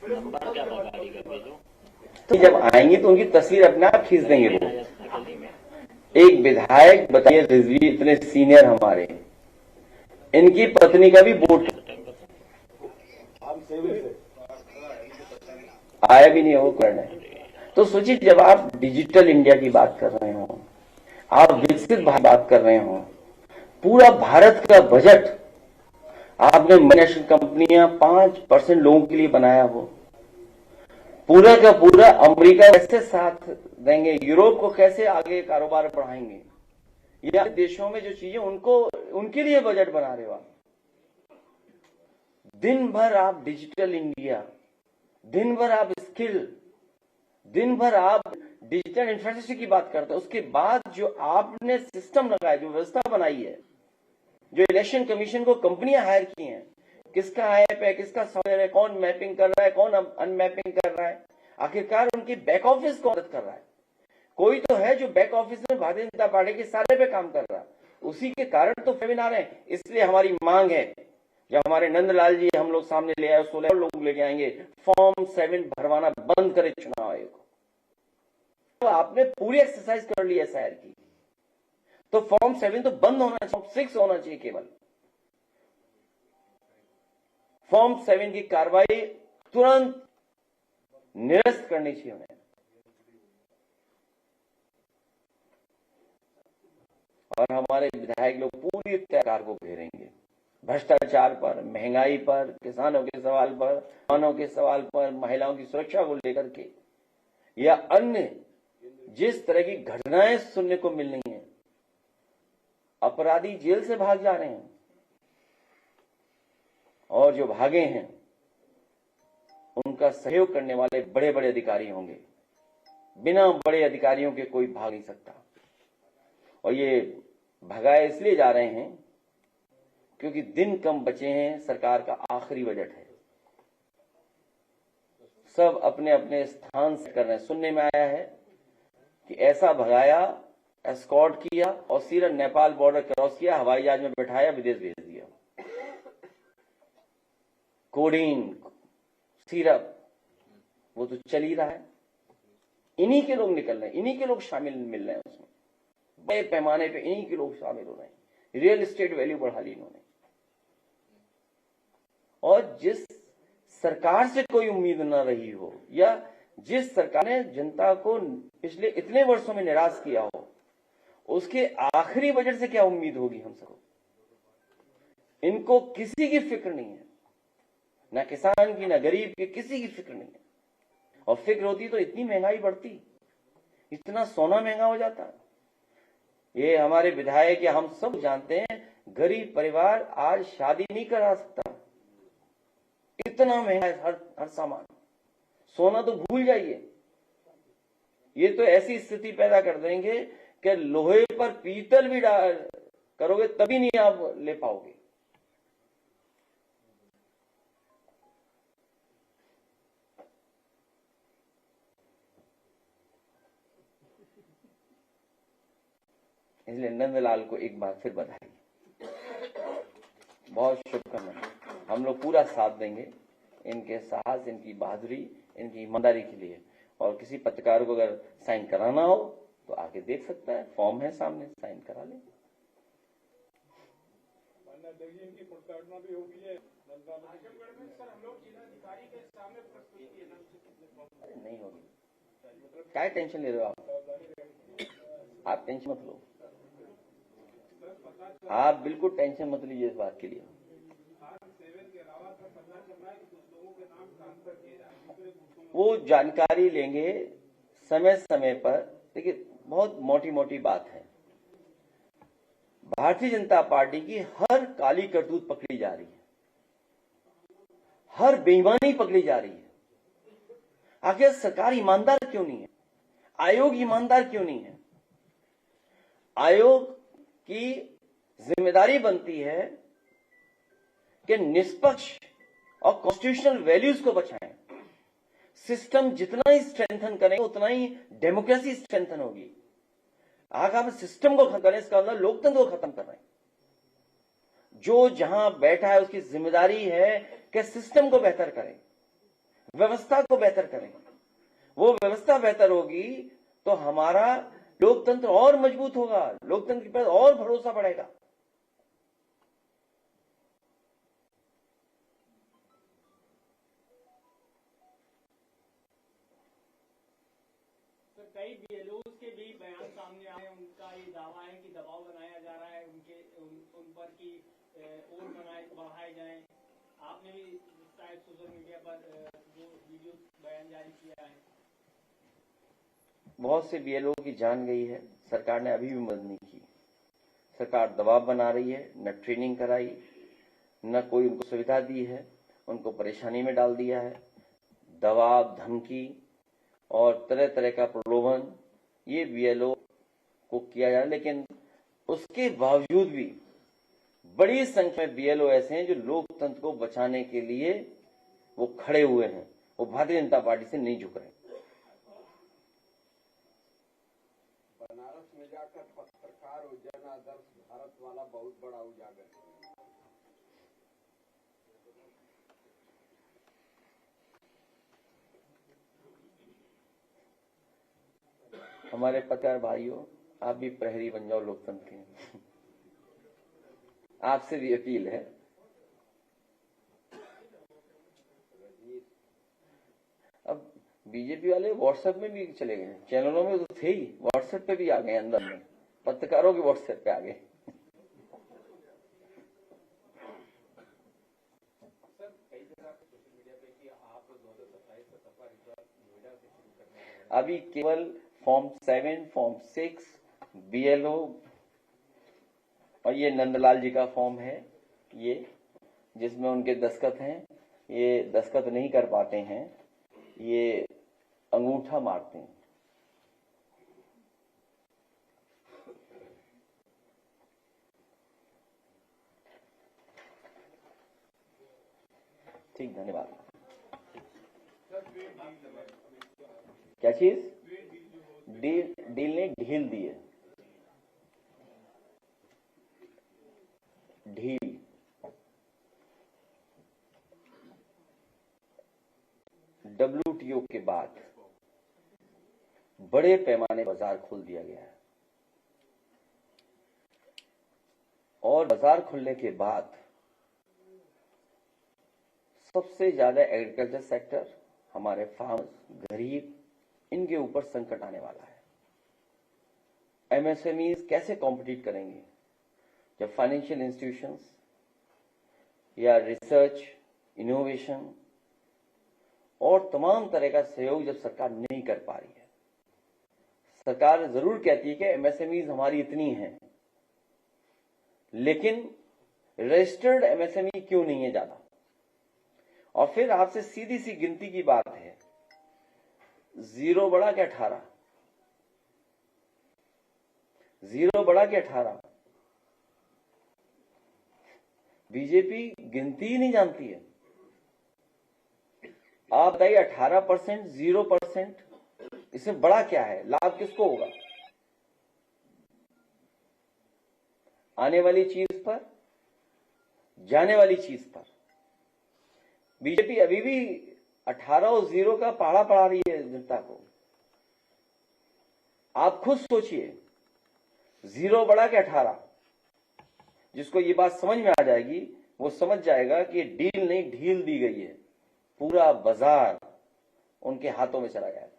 Number क्या था गाड़ी का भेजो। तो जब आएंगी तो उनकी तस्वीर अपने आप खींच देंगे वो। एक विधायक बताइए, रिजवी इतने सीनियर हमारे, इनकी पत्नी का भी वोट आया भी नहीं हो करना है। तो सोचिए, जब आप डिजिटल इंडिया की बात कर रहे हो, आप विकसित बात कर रहे हो, पूरा भारत का बजट आपने मल्टीनेशनल कंपनियां 5% लोगों के लिए बनाया हो, पूरा का पूरा अमेरिका कैसे साथ देंगे, यूरोप को कैसे आगे कारोबार बढ़ाएंगे, या देशों में जो चीजें उनको उनके लिए बजट बना रहे हो आप। दिन भर आप डिजिटल इंडिया, दिन भर आप स्किल, दिन भर आप डिजिटल इंफ्रास्ट्रक्चर की बात करते हैं। उसके बाद जो आपने सिस्टम लगाया, जो व्यवस्था बनाई है, जो इलेक्शन कमीशन को कंपनियां हायर की हैं, किसका ऐप है, किसका सॉफ्टवेयर है, कौन मैपिंग कर रहा है, कौन अनमैपिंग कर रहा है, आखिरकार उनकी बैक ऑफिस कौन मदद कर रहा है। कोई तो है जो बैक ऑफिस में भारतीय जनता पार्टी के सारे पे काम कर रहा है, उसी के कारण तो वेबिनार है। इसलिए हमारी मांग है, जब हमारे नंदलाल जी हम लोग सामने ले आए, 16 लोग लेके आएंगे, फॉर्म 7 भरवाना बंद करे चुनाव आयोग। तो आपने पूरी एक्सरसाइज कर ली है एसआईआर की, तो फॉर्म 7 तो बंद होना चाहिए, फॉर्म 6 होना चाहिए केवल। फॉर्म 7 की कार्रवाई तुरंत निरस्त करनी चाहिए उन्हें। और हमारे विधायक लोग पूरी सरकार को घेरेंगे, भ्रष्टाचार पर, महंगाई पर, किसानों के सवाल पर, किसानों के सवाल पर, महिलाओं की सुरक्षा को लेकर के, या अन्य जिस तरह की घटनाएं सुनने को मिल रही हैं, अपराधी जेल से भाग जा रहे हैं, और जो भागे हैं उनका सहयोग करने वाले बड़े बड़े अधिकारी होंगे। बिना बड़े अधिकारियों के कोई भाग नहीं सकता। और ये भगाए इसलिए जा रहे हैं क्योंकि दिन कम बचे हैं, सरकार का आखिरी बजट है, सब अपने अपने स्थान से कर रहे हैं। सुनने में आया है कि ऐसा भगाया, एस्कॉर्ट किया और सीधा नेपाल बॉर्डर क्रॉस किया, हवाई जहाज में बैठाया, विदेश भेज दिया। कोडीन, सिरप, वो तो चल ही रहा है। इन्हीं के लोग निकल रहे हैं, इन्हीं के लोग शामिल मिल रहे हैं उसमें, बड़े पैमाने पे इन्हीं के लोग शामिल हो रहे हैं। रियल एस्टेट वैल्यू बढ़ा ली इन्होंने। और जिस सरकार से कोई उम्मीद न रही हो, या जिस सरकार ने जनता को पिछले इतने वर्षों में निराश किया हो, उसके आखिरी बजट से क्या उम्मीद होगी हम सबको। इनको किसी की फिक्र नहीं है, ना किसान की, ना गरीब की, किसी की फिक्र नहीं है। और फिक्र होती तो इतनी महंगाई बढ़ती, इतना सोना महंगा हो जाता। ये हमारे विधायक, या हम सब जानते हैं, गरीब परिवार आज शादी नहीं करा सकता, इतना महंगा है हर सामान। सोना तो भूल जाइए, ये तो ऐसी स्थिति पैदा कर देंगे कि लोहे पर पीतल भी करोगे तभी नहीं आप ले पाओगे। इसलिए नंदलाल को एक बार फिर बधाई, बहुत शुभकामनाएं। हम लोग पूरा साथ देंगे इनके साहस, इनकी बहादुरी, इनकी ईमानदारी के लिए। और किसी पत्रकार को अगर साइन कराना हो तो आके देख सकता है, फॉर्म है सामने, साइन करा ले। इनकी प्रताड़ना भी होगी है। आजमगढ़ में सर हम लोग जिलाधिकारी के सामने प्रस्तुत किए, नहीं होगी, क्या टेंशन ले रहे हो आप टेंशन मत लो, आप बिल्कुल टेंशन मत लीजिए इस बात के लिए। वो जानकारी लेंगे समय समय पर। देखिए, बहुत मोटी मोटी बात है, भारतीय जनता पार्टी की हर काली करतूत पकड़ी जा रही है, हर बेईमानी पकड़ी जा रही है। आखिर सरकार ईमानदार क्यों नहीं है, आयोग ईमानदार क्यों नहीं है। आयोग की जिम्मेदारी बनती है कि निष्पक्ष और कॉन्स्टिट्यूशनल वैल्यूज को बचाएं। सिस्टम जितना ही स्ट्रेंथन करेंगे उतना ही डेमोक्रेसी स्ट्रेंथन होगी। अगर आप सिस्टम को खत्म करें, इसका मतलब लोकतंत्र को खत्म कर रहे हैं। जो जहां बैठा है उसकी जिम्मेदारी है कि सिस्टम को बेहतर करें, व्यवस्था को बेहतर करें। वो व्यवस्था बेहतर होगी तो हमारा लोकतंत्र और मजबूत होगा, लोकतंत्र पर और भरोसा बढ़ेगा। कई बीएलओ के भी बयान सामने आए, उनका ये दावा है कि दबाव बनाया जा रहा है उन पर कि और बढ़ाए जाएं। आपने भी शायद सोशल मीडिया पर जो वीडियो बयान जारी किया है। बहुत से बीएलओ की जान गई है, सरकार ने अभी भी मदद नहीं की। सरकार दबाव बना रही है, न ट्रेनिंग कराई, न कोई उनको सुविधा दी है, उनको परेशानी में डाल दिया है। दबाव, धमकी और तरह तरह का प्रलोभन ये बीएलओ को किया जा रहा है। लेकिन उसके बावजूद भी बड़ी संख्या में बीएलओ ऐसे हैं जो लोकतंत्र को बचाने के लिए वो खड़े हुए हैं, वो भारतीय जनता पार्टी से नहीं झुक रहे। बनारस में जाकर पत्रकार और जन आदर्श भारत वाला बहुत बड़ा उजागर है। हमारे पत्रकार भाइयों, आप भी प्रहरी बन जाओ लोकतंत्र के। आपसे भी अपील है। अब बीजेपी वाले व्हाट्सएप में भी चले गए, चैनलों में तो थे ही, व्हाट्सएप पे भी आ गए, अंदर में पत्रकारों के व्हाट्सएप पे आ गए। अभी केवल फॉर्म 7, फॉर्म 6 बीएलओ और ये नंदलाल जी का फॉर्म है, ये जिसमें उनके दस्तखत हैं, ये दस्तखत नहीं कर पाते हैं, ये अंगूठा मारते हैं। ठीक, धन्यवाद। क्या चीज? डील ने ढील दी है, ढील। WTO के बाद बड़े पैमाने बाजार खोल दिया गया है और बाजार खुलने के बाद सबसे ज्यादा एग्रीकल्चर सेक्टर, हमारे फार्मर्स, गरीब, इनके ऊपर संकट आने वाला है। एमएसएमईज कैसे कॉम्पिटिट करेंगे जब फाइनेंशियल इंस्टीट्यूशंस या रिसर्च, इनोवेशन और तमाम तरह का सहयोग जब सरकार नहीं कर पा रही है। सरकार जरूर कहती है कि एमएसएमईज हमारी इतनी हैं, लेकिन रजिस्टर्ड एमएसएमई क्यों नहीं है ज्यादा? और फिर आपसे सीधी सी गिनती की बात है, 0 बढ़ा के 18, 0 बढ़ा के 18। बीजेपी गिनती ही नहीं जानती है। आप बताइए, 18%, 0%, इसमें बड़ा क्या है? लाभ किसको होगा? आने वाली चीज पर, जाने वाली चीज पर। बीजेपी अभी भी 18 और 0 का पहाड़ा पढ़ा रही है जनता को। आप खुद सोचिए, 0 बढ़ा के 18, जिसको ये बात समझ में आ जाएगी वो समझ जाएगा कि डील नहीं ढील दी गई है। पूरा बाजार उनके हाथों में चला गया है।